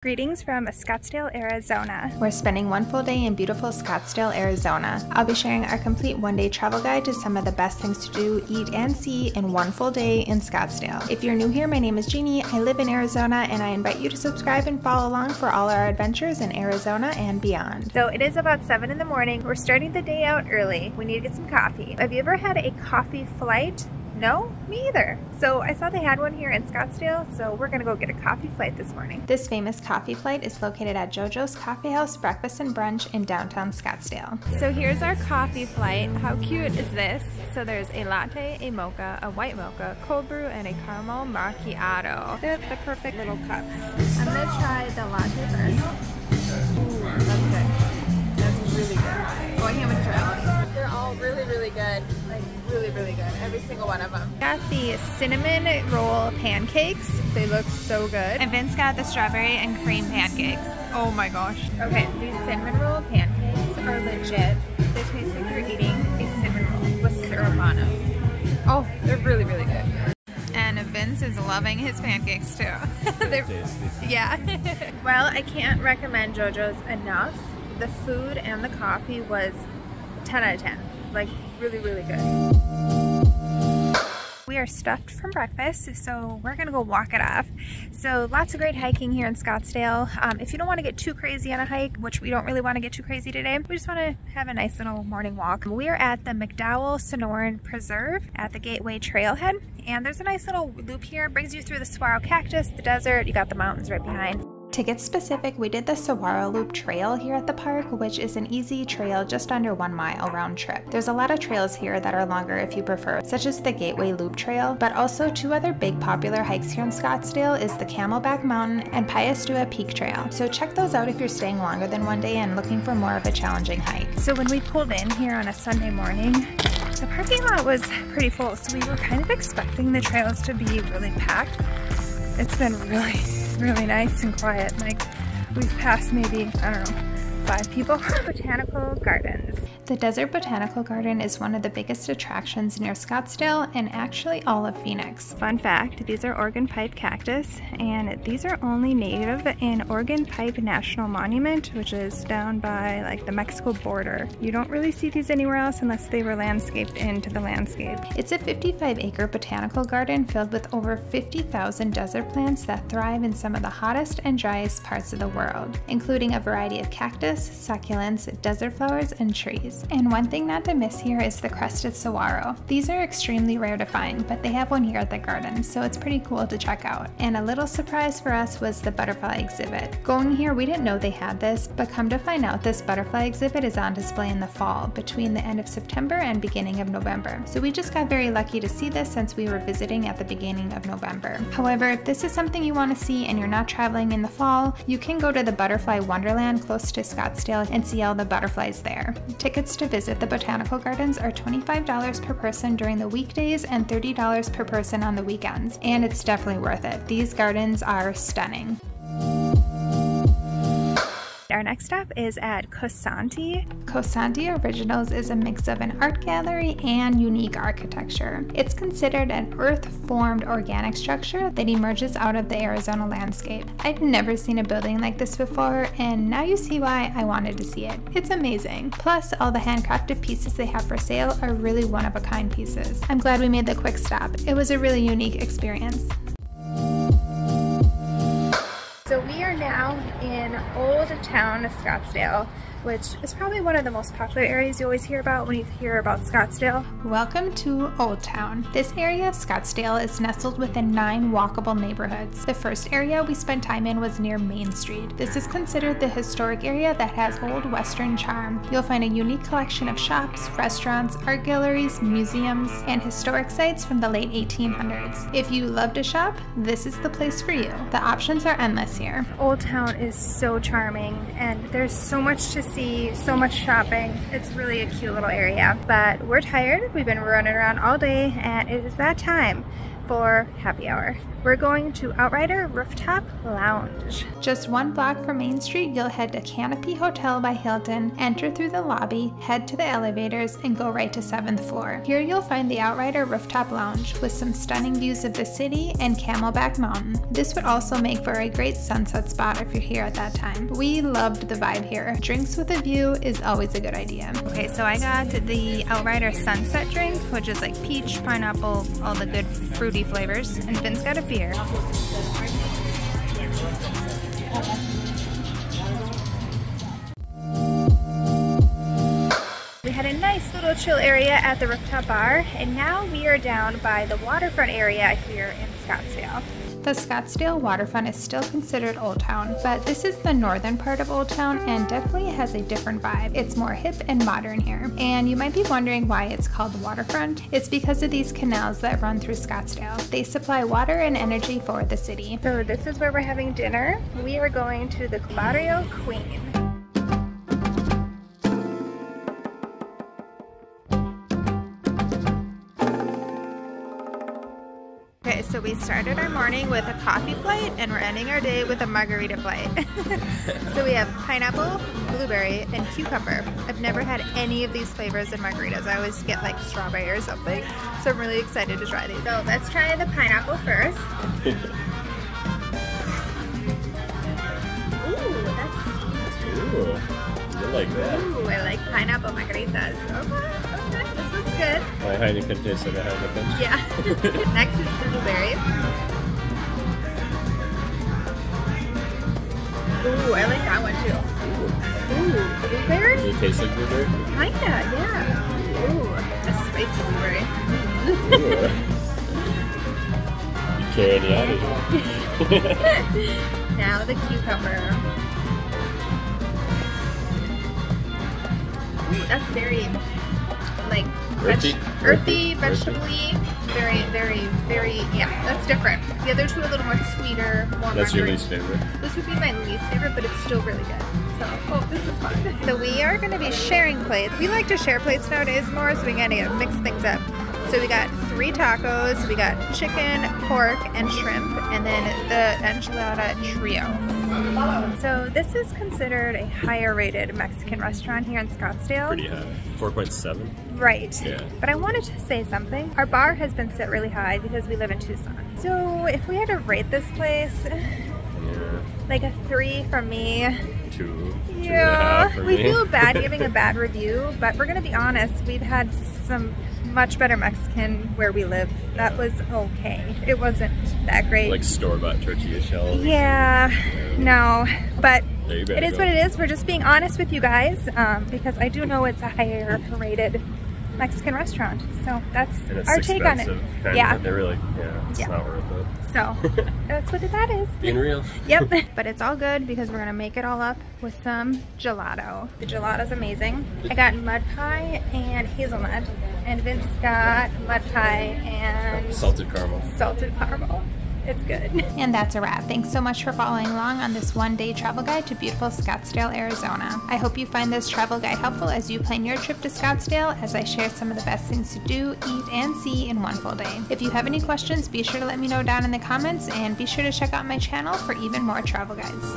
Greetings from Scottsdale, Arizona. We're spending one full day in beautiful Scottsdale, Arizona. I'll be sharing our complete one-day travel guide to some of the best things to do, eat, and see in one full day in Scottsdale. If you're new here, my name is Jeannie. I live in Arizona, and I invite you to subscribe and follow along for all our adventures in Arizona and beyond. So it is about 7 in the morning. We're starting the day out early. We need to get some coffee. Have you ever had a coffee flight? No? Me either. So I saw they had one here in Scottsdale, so we're gonna go get a coffee flight this morning. This famous coffee flight is located at JoJo's Coffee House Breakfast and Brunch in downtown Scottsdale. So here's our coffee flight. How cute is this? So there's a latte, a mocha, a white mocha, cold brew, and a caramel macchiato. They're the perfect little cups. I'm gonna try the latte first. Ooh, that's good. That's really good. Going ham and trail. They're all really good. Like really good. Every single one of them. Got the cinnamon roll pancakes. They look so good. And Vince got the strawberry and cream pancakes. Oh my gosh. Okay, these cinnamon roll pancakes are legit. They taste like you're eating a cinnamon roll with syrup on them. Oh, they're really good. And Vince is loving his pancakes too. They're tasty. Yeah. Well, I can't recommend JoJo's enough. The food and the coffee was 10 out of 10. Like really good. We are stuffed from breakfast, so we're gonna go walk it off. So lots of great hiking here in Scottsdale. If you don't want to get too crazy on a hike, which we don't really want to get too crazy today, we just want to have a nice little morning walk. We are at the McDowell-Sonoran Preserve at the Gateway Trailhead, and there's a nice little loop here. It brings you through the Saguaro Cactus, the desert. You got the mountains right behind. To get specific, we did the Saguaro Loop Trail here at the park, which is an easy trail just under 1 mile round trip. There's a lot of trails here that are longer if you prefer, such as the Gateway Loop Trail, but also 2 other big popular hikes here in Scottsdale is the Camelback Mountain and Piestewa Peak Trail. So check those out if you're staying longer than 1 day and looking for more of a challenging hike. So when we pulled in here on a Sunday morning, the parking lot was pretty full, so we were kind of expecting the trails to be really packed. It's been really nice and quiet. Like we've passed maybe, I don't know, 5 people. Botanical Gardens. The Desert Botanical Garden is one of the biggest attractions near Scottsdale and actually all of Phoenix. Fun fact, these are Organ Pipe cactus, and these are only native in Organ Pipe National Monument, which is down by like the Mexico border. You don't really see these anywhere else unless they were landscaped into the landscape. It's a 55-acre botanical garden filled with over 50,000 desert plants that thrive in some of the hottest and driest parts of the world, including a variety of cactus, succulents, desert flowers, and trees. And one thing not to miss here is the crested saguaro. These are extremely rare to find, but they have one here at the garden, so it's pretty cool to check out. And a little surprise for us was the butterfly exhibit. Going here, we didn't know they had this, but come to find out this butterfly exhibit is on display in the fall, between the end of September and beginning of November. So we just got very lucky to see this since we were visiting at the beginning of November. However, if this is something you want to see and you're not traveling in the fall, you can go to the Butterfly Wonderland close to Scottsdale and see all the butterflies there. Tickets to visit the botanical gardens are $25 per person during the weekdays and $30 per person on the weekends, and it's definitely worth it. These gardens are stunning. Our next stop is at Cosanti. Cosanti Originals is a mix of an art gallery and unique architecture. It's considered an earth-formed organic structure that emerges out of the Arizona landscape. I'd never seen a building like this before, and now you see why I wanted to see it. It's amazing. Plus, all the handcrafted pieces they have for sale are really one-of-a-kind pieces. I'm glad we made the quick stop. It was a really unique experience. So we are now in Old Town Scottsdale, which is probably one of the most popular areas you always hear about when you hear about Scottsdale. Welcome to Old Town. This area of Scottsdale is nestled within 9 walkable neighborhoods. The first area we spent time in was near Main Street. This is considered the historic area that has old Western charm. You'll find a unique collection of shops, restaurants, art galleries, museums, and historic sites from the late 1800s. If you love to shop, this is the place for you. The options are endless here. Old Town is so charming, and there's so much to see, so much shopping. It's really a cute little area, but we're tired. We've been running around all day, and it is that time for happy hour. We're going to Outrider Rooftop Lounge. Just 1 block from Main Street, you'll head to Canopy Hotel by Hilton, enter through the lobby, head to the elevators, and go right to 7th floor. Here you'll find the Outrider Rooftop Lounge with some stunning views of the city and Camelback Mountain. This would also make for a great sunset spot if you're here at that time. We loved the vibe here. Drinks with a view is always a good idea. Okay, so I got the Outrider Sunset drink, which is like peach, pineapple, all the good fruity flavors, and Vince got a beer. We had a nice little chill area at the rooftop bar, and now we are down by the waterfront area here in Scottsdale. The Scottsdale waterfront is still considered Old Town, but this is the northern part of Old Town and definitely has a different vibe. It's more hip and modern here. And you might be wondering why it's called the waterfront. It's because of these canals that run through Scottsdale. They supply water and energy for the city. So this is where we're having dinner. We are going to the Barrio Queen. Okay, so we started our morning with a coffee flight and we're ending our day with a margarita flight. So we have pineapple, blueberry, and cucumber. I've never had any of these flavors in margaritas. I always get like strawberry or something. So I'm really excited to try these. So let's try the pineapple first. Ooh, that's sweet. Ooh, you like that? Ooh, I like pineapple margaritas. Okay. This looks good. My Heineken tastes like a Heineken. Yeah. Next is blueberry. Ooh, I like that one too. Ooh, blueberry? Does it taste like blueberry? Kinda, yeah. Ooh, a spicy blueberry. Ooh. You carry any out of here. Now the cucumber. Ooh, that's very like earthy, vegetable-y. Very, yeah, that's different. The other two are a little more sweeter, more That's your least favorite? This would be my least favorite, but it's still really good. So, oh, this is fun. So we are going to be sharing plates. We like to share plates nowadays more, so we got to mix things up. So we got 3 tacos, we got chicken, pork, and shrimp, and then the enchilada trio. So this is considered a higher rated Mexican restaurant here in Scottsdale. Pretty high. 4.7? Right. Yeah. But I wanted to say something. Our bar has been set really high because we live in Tucson. So if we had to rate this place, like a 3 from me. 2. Yeah. 2.5 for We me. feel bad giving a bad review, but we're gonna be honest, we've had some much better Mexican where we live. That was okay. It wasn't that great. Like store-bought tortilla shells. Yeah, no, but it is what it is. We're just being honest with you guys because I do know it's a higher rated Mexican restaurant. So that's our take on it. Yeah. They're really, it's not worth it. So that's what that is. Being real. Yep. But it's all good because we're gonna make it all up with some gelato. The gelato's amazing. I got mud pie and hazelnut, and Vince got mud pie and salted caramel. Salted caramel. It's good. And that's a wrap. Thanks so much for following along on this one-day travel guide to beautiful Scottsdale, Arizona. I hope you find this travel guide helpful as you plan your trip to Scottsdale, as I share some of the best things to do, eat, and see in one full day. If you have any questions, be sure to let me know down in the comments, and be sure to check out my channel for even more travel guides.